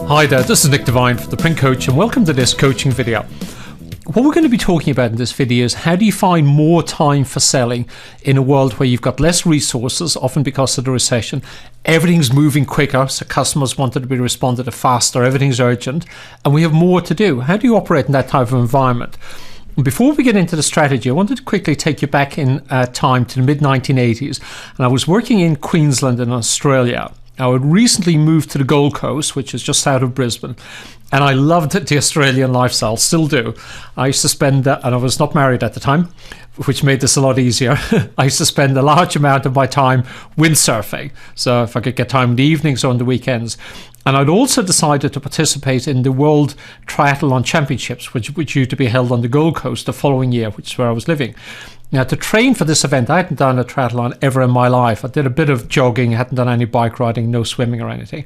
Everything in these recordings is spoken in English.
Hi there, this is Nick Devine from The Print Coach, and welcome to this coaching video. What we're going to be talking about in this video is how do you find more time for selling in a world where you've got less resources, often because of the recession. Everything's moving quicker, so customers wanted to be responded to faster, everything's urgent, and we have more to do. How do you operate in that type of environment? Before we get into the strategy, I wanted to quickly take you back in time to the mid-1980s, and I was working in Queensland in Australia. I had recently moved to the Gold Coast, which is just south of Brisbane, and I loved the Australian lifestyle, still do. I used to spend, and I was not married at the time, which made this a lot easier. I used to spend a large amount of my time windsurfing, so if I could get time in the evenings or on the weekends. And I'd also decided to participate in the World Triathlon Championships, which used to be held on the Gold Coast the following year, which is where I was living. Now, to train for this event, I hadn't done a triathlon ever in my life. I did a bit of jogging, hadn't done any bike riding, no swimming or anything.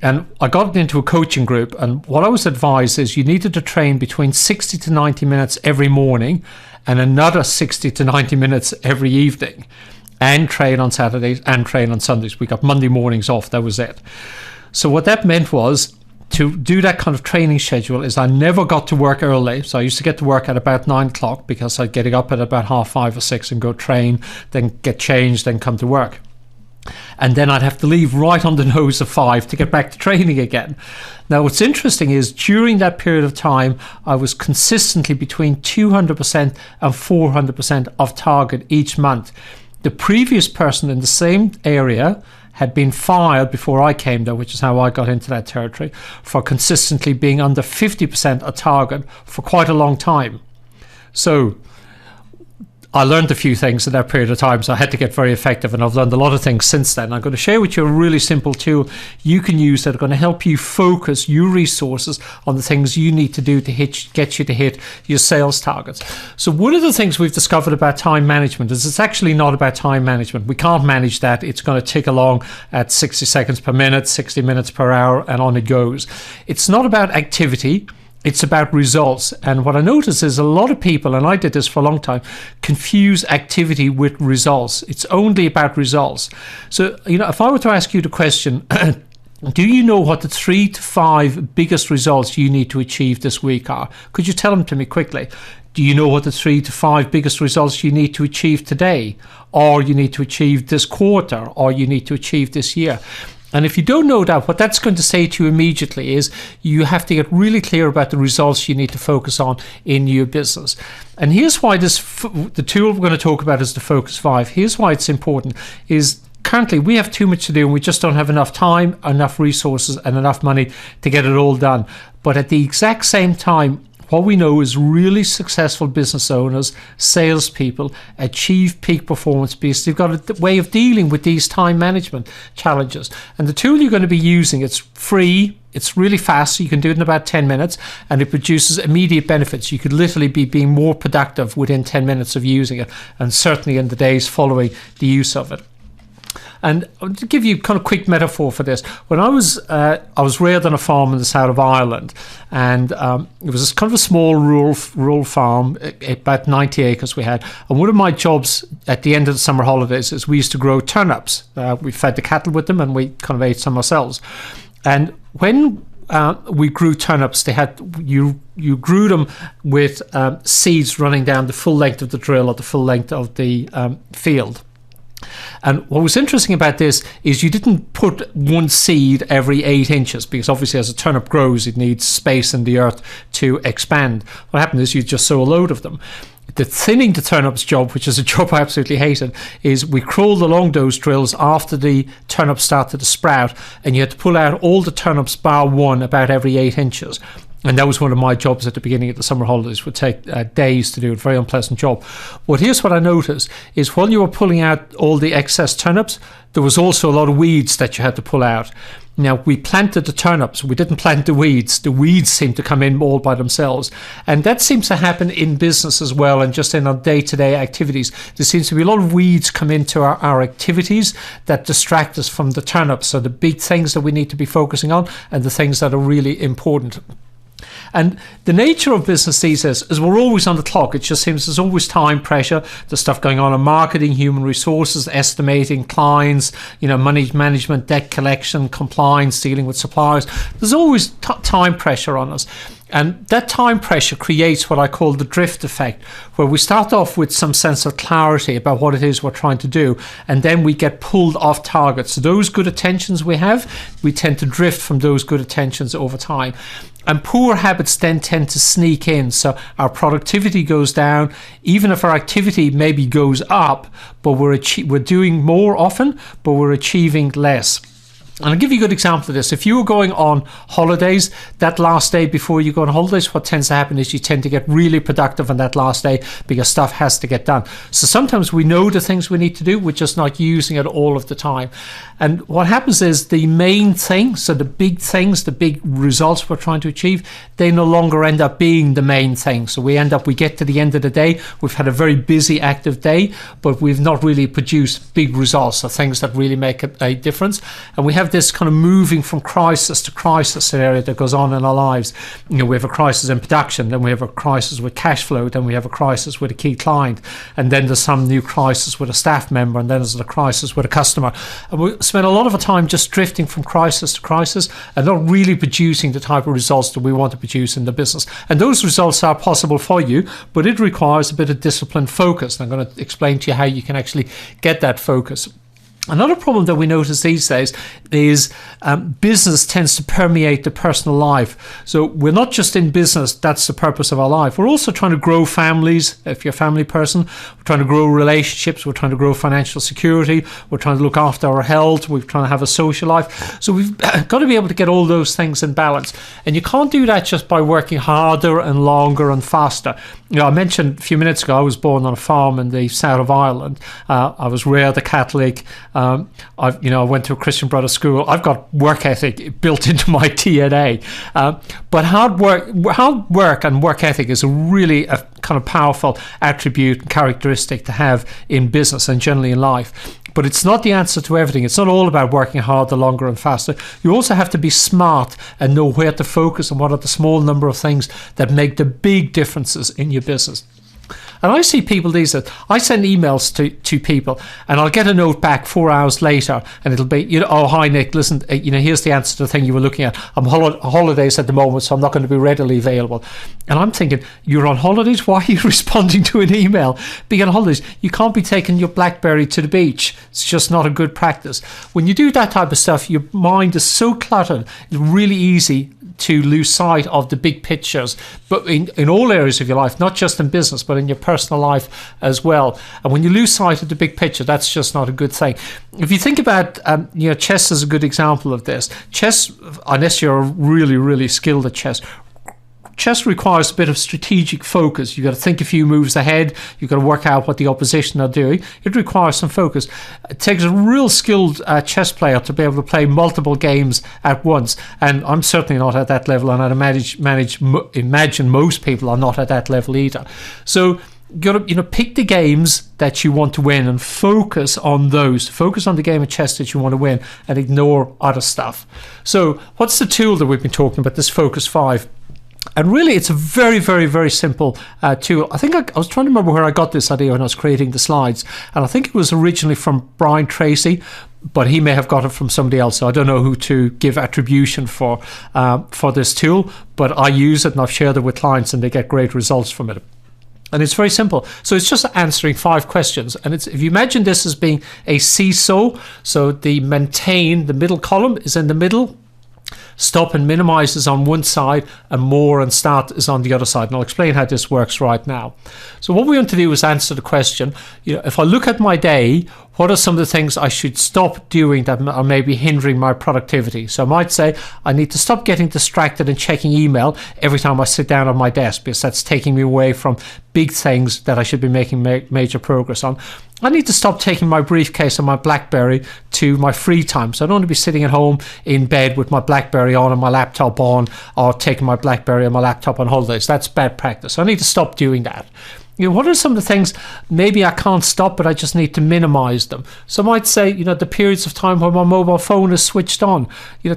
And I got into a coaching group, and what I was advised is you needed to train between 60 to 90 minutes every morning and another 60 to 90 minutes every evening, and train on Saturdays and train on Sundays. We got Monday mornings off, that was it. So what that meant was, to do that kind of training schedule, is I never got to work early. So I used to get to work at about 9 o'clock because I'd get up at about 5:30 or 6 and go train, then get changed, then come to work. And then I'd have to leave right on the nose of 5 to get back to training again. Now, what's interesting is during that period of time, I was consistently between 200% and 400% of target each month. The previous person in the same area had been fired before I came there, which is how I got into that territory, for consistently being under 50% of target for quite a long time. So I learned a few things in that period of time, so I had to get very effective, and I've learned a lot of things since then. I'm going to share with you a really simple tool you can use that are going to help you focus your resources on the things you need to do to get you to hit your sales targets. So one of the things we've discovered about time management is it's actually not about time management. We can't manage that. It's going to tick along at 60 seconds per minute, 60 minutes per hour, and on it goes. It's not about activity. It's about results. And what I notice is a lot of people, and I did this for a long time, confuse activity with results. It's only about results. So, if I were to ask you the question, do you know what the 3 to 5 biggest results you need to achieve this week are? Could you tell them to me quickly? Do you know what the 3 to 5 biggest results you need to achieve today, or you need to achieve this quarter, or you need to achieve this year? And if you don't know that, what that's going to say to you immediately is you have to get really clear about the results you need to focus on in your business. And here's why the tool we're going to talk about is the Focus 5. Here's why it's important is currently we have too much to do and we just don't have enough time, enough resources and enough money to get it all done. But at the exact same time, what we know is really successful business owners, salespeople, achieve peak performance because they've got a way of dealing with these time management challenges. And the tool you're going to be using, it's free, it's really fast, so you can do it in about 10 minutes, and it produces immediate benefits. You could literally be being more productive within 10 minutes of using it, and certainly in the days following the use of it. And to give you kind of quick metaphor for this, when I was reared on a farm in the south of Ireland, and it was kind of a small rural farm, about 90 acres we had. And one of my jobs at the end of the summer holidays is we used to grow turnips. We fed the cattle with them, and we kind of ate some ourselves. And when we grew turnips, you grew them with seeds running down the full length of the drill or the full length of the field. And what was interesting about this is you didn't put one seed every 8 inches, because obviously as a turnip grows, it needs space in the earth to expand. What happened is you just sow a load of them. The thinning the turnips job, which is a job I absolutely hated, is we crawled along those drills after the turnips started to sprout, and you had to pull out all the turnips bar one about every 8 inches. And that was one of my jobs at the beginning of the summer holidays. It would take days to do it, very unpleasant job. But here's what I noticed, is while you were pulling out all the excess turnips, there was also a lot of weeds that you had to pull out. Now, we planted the turnips, we didn't plant the weeds. The weeds seemed to come in all by themselves. And that seems to happen in business as well, and just in our day-to-day activities. There seems to be a lot of weeds come into our activities that distract us from the turnips. So the big things that we need to be focusing on and the things that are really important. And the nature of business these days is we're always on the clock. It just seems there's always time pressure. There's stuff going on in marketing, human resources, estimating, clients, money management, debt collection, compliance, dealing with suppliers. There's always time pressure on us. And that time pressure creates what I call the drift effect, where we start off with some sense of clarity about what it is we're trying to do, and then we get pulled off target. So those good attentions we have, we tend to drift from those good attentions over time. And poor habits then tend to sneak in. So our productivity goes down, even if our activity maybe goes up, but we're doing more often, but we're achieving less. And I'll give you a good example of this. If you were going on holidays, that last day before you go on holidays, what tends to happen is you tend to get really productive on that last day because stuff has to get done. So sometimes we know the things we need to do, we're just not using it all of the time. And what happens is the main thing, so the big things, the big results we're trying to achieve, they no longer end up being the main thing. So we get to the end of the day, we've had a very busy, active day, but we've not really produced big results or things that really make a difference. And we have this kind of moving from crisis to crisis scenario that goes on in our lives. We have a crisis in production, then we have a crisis with cash flow, then we have a crisis with a key client, and then there's some new crisis with a staff member, and then there's a crisis with a customer. And we spend a lot of our time just drifting from crisis to crisis and not really producing the type of results that we want to produce in the business. And those results are possible for you, but it requires a bit of disciplined focus. And I'm going to explain to you how you can actually get that focus. Another problem that we notice these days is business tends to permeate the personal life. So we're not just in business, that's the purpose of our life. We're also trying to grow families, if you're a family person. We're trying to grow relationships. We're trying to grow financial security. We're trying to look after our health. We're trying to have a social life. So we've got to be able to get all those things in balance. And you can't do that just by working harder and longer and faster. I mentioned a few minutes ago, I was born on a farm in the south of Ireland. I was reared a Catholic. I went to a Christian Brothers school. I've got work ethic built into my DNA. But hard work and work ethic is really a kind of powerful attribute and characteristic to have in business and generally in life. But it's not the answer to everything. It's not all about working harder, longer and faster. You also have to be smart and know where to focus and what are the small number of things that make the big differences in your business. And I see people these days, I send emails to people and I'll get a note back 4 hours later and it'll be, oh, hi, Nick, listen, here's the answer to the thing you were looking at. I'm on holidays at the moment, so I'm not going to be readily available. And I'm thinking, you're on holidays? Why are you responding to an email? Being on holidays, you can't be taking your BlackBerry to the beach. It's just not a good practice. When you do that type of stuff, your mind is so cluttered, it's really easy to lose sight of the big pictures, but in all areas of your life, not just in business, but in your personal life as well. And when you lose sight of the big picture, that's just not a good thing. If you think about, chess is a good example of this. Chess, unless you're really, really skilled at chess requires a bit of strategic focus. You've got to think a few moves ahead. You've got to work out what the opposition are doing. It requires some focus. It takes a real skilled chess player to be able to play multiple games at once. And I'm certainly not at that level, and I'd imagine most people are not at that level either. So you got to pick the games that you want to win and focus on those. Focus on the game of chess that you want to win and ignore other stuff. So what's the tool that we've been talking about, this Focus 5? And really, it's a very, very, very simple tool. I think I was trying to remember where I got this idea when I was creating the slides. And I think it was originally from Brian Tracy, but he may have got it from somebody else. So I don't know who to give attribution for this tool. But I use it and I've shared it with clients and they get great results from it. And it's very simple. So it's just answering 5 questions. And if you imagine this as being a seesaw, so the middle column is in the middle. Stop and minimize is on one side and more and start is on the other side. And I'll explain how this works right now. So what we want to do is answer the question, if I look at my day, what are some of the things I should stop doing that are maybe hindering my productivity? So I might say I need to stop getting distracted and checking email every time I sit down on my desk, because that's taking me away from big things that I should be making major progress on. I need to stop taking my briefcase and my BlackBerry to my free time. So I don't want to be sitting at home in bed with my BlackBerry on and my laptop on, or taking my BlackBerry and my laptop on holidays. That's bad practice. So I need to stop doing that. What are some of the things maybe I can't stop, but I just need to minimize them? So I might say, the periods of time when my mobile phone is switched on.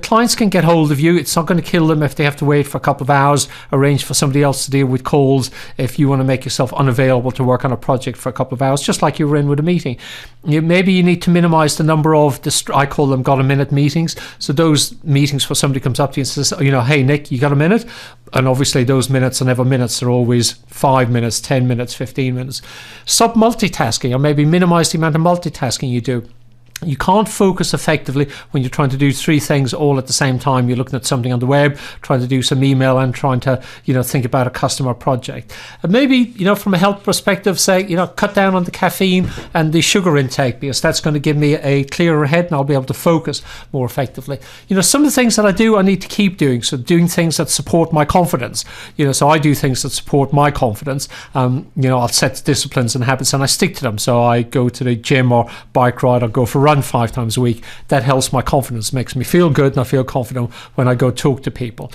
Clients can get hold of you. It's not going to kill them if they have to wait for a couple of hours, arrange for somebody else to deal with calls if you want to make yourself unavailable to work on a project for a couple of hours, just like you were in with a meeting. Maybe you need to minimize the number of, I call them got-a-minute meetings. So those meetings where somebody comes up to you and says, hey, Nick, you got a minute? And obviously those minutes are never minutes. They're always 5 minutes, 10 minutes, 15 minutes. Stop multitasking, or maybe minimize the amount of multitasking you do. You can't focus effectively when you're trying to do 3 things all at the same time. You're looking at something on the web, trying to do some email, and trying to, think about a customer project. And maybe, from a health perspective, say, cut down on the caffeine and the sugar intake, because that's going to give me a clearer head and I'll be able to focus more effectively. Some of the things that I do, I need to keep doing. So doing things that support my confidence. So I do things that support my confidence. I'll set disciplines and habits and I stick to them. So I go to the gym or bike ride or go for run 5 times a week. That helps my confidence, makes me feel good, and I feel confident when I go talk to people.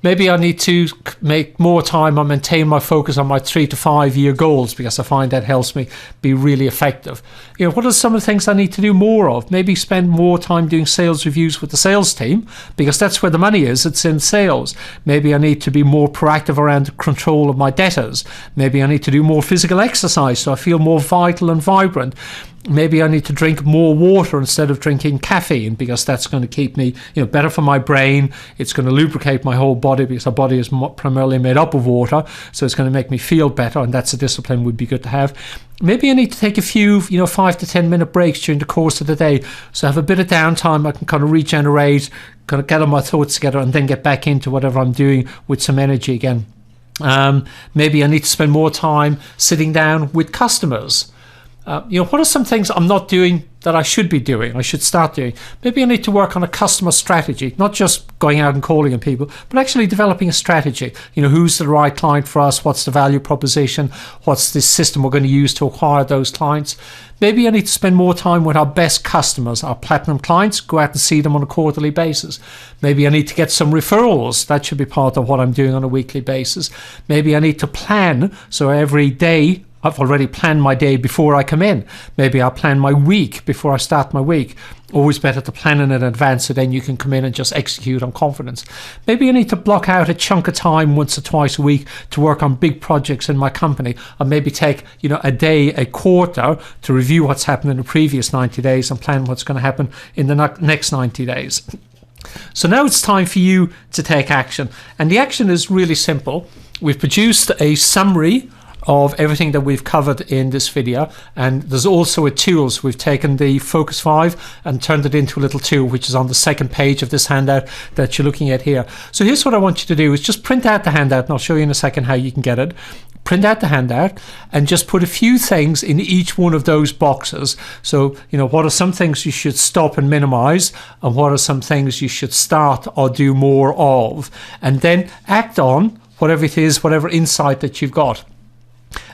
Maybe I need to make more time and maintain my focus on my 3 to 5 year goals, because I find that helps me be really effective. What are some of the things I need to do more of? Maybe spend more time doing sales reviews with the sales team, because that's where the money is. It's in sales. Maybe I need to be more proactive around the control of my debtors. Maybe I need to do more physical exercise so I feel more vital and vibrant. Maybe I need to drink more water instead of drinking caffeine, because that's going to keep me, better for my brain. It's going to lubricate my whole body, because our body is primarily made up of water. So it's going to make me feel better, and that's a discipline would be good to have. Maybe I need to take a few, 5 to 10 minute breaks during the course of the day. So I have a bit of downtime. I can kind of regenerate, kind of get all my thoughts together, and then get back into whatever I'm doing with some energy again. Maybe I need to spend more time sitting down with customers. What are some things I'm not doing that I should be doing, I should start doing? Maybe I need to work on a customer strategy, not just going out and calling on people, but actually developing a strategy. Who's the right client for us? What's the value proposition? What's the system we're going to use to acquire those clients? Maybe I need to spend more time with our best customers, our platinum clients, go out and see them on a quarterly basis. Maybe I need to get some referrals. That should be part of what I'm doing on a weekly basis. Maybe I need to plan, so every day I've already planned my day before I come in. Maybe I'll plan my week before I start my week. Always better to plan in advance, so then you can come in and just execute on confidence. Maybe I need to block out a chunk of time once or twice a week to work on big projects in my company, or maybe take a day, a quarter to review what's happened in the previous 90 days and plan what's going to happen in the next 90 days. So now it's time for you to take action. And the action is really simple. We've produced a summary of everything that we've covered in this video, and there's also a tool. So we've taken the Focus 5 and turned it into a little tool, which is on the second page of this handout that you're looking at here. So here's what I want you to do is just print out the handout, and I'll show you in a second how you can get it. Print out the handout and just put a few things in each one of those boxes. So, what are some things you should stop and minimize, and what are some things you should start or do more of, and then act on whatever it is, whatever insight that you've got.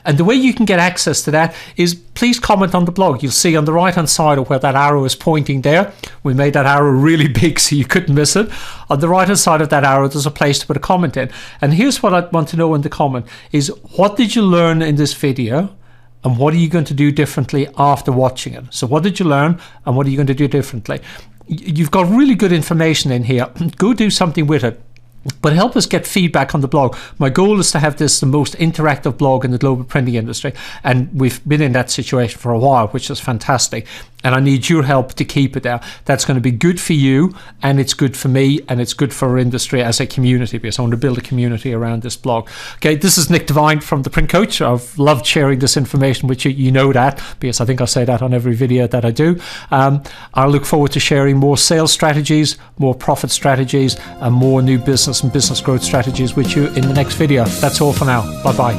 And the way you can get access to that is please comment on the blog. You'll see on the right hand side of where that arrow is pointing there. We made that arrow really big so you couldn't miss it. On the right hand side of that arrow, there's a place to put a comment in. And here's what I want to know in the comment is, what did you learn in this video? And what are you going to do differently after watching it? So what did you learn and what are you going to do differently? You've got really good information in here. Go do something with it. But help us get feedback on the blog. My goal is to have this the most interactive blog in the global printing industry, and we've been in that situation for a while, which is fantastic, and I need your help to keep it there. That's going to be good for you, and it's good for me, and it's good for our industry as a community, because I want to build a community around this blog. Okay, this is Nick Devine from The Print Coach. I've loved sharing this information with you. You know that, because I think I say that on every video that I do. I look forward to sharing more sales strategies, more profit strategies, and more new business and business growth strategies with you in the next video. That's all for now. Bye-bye.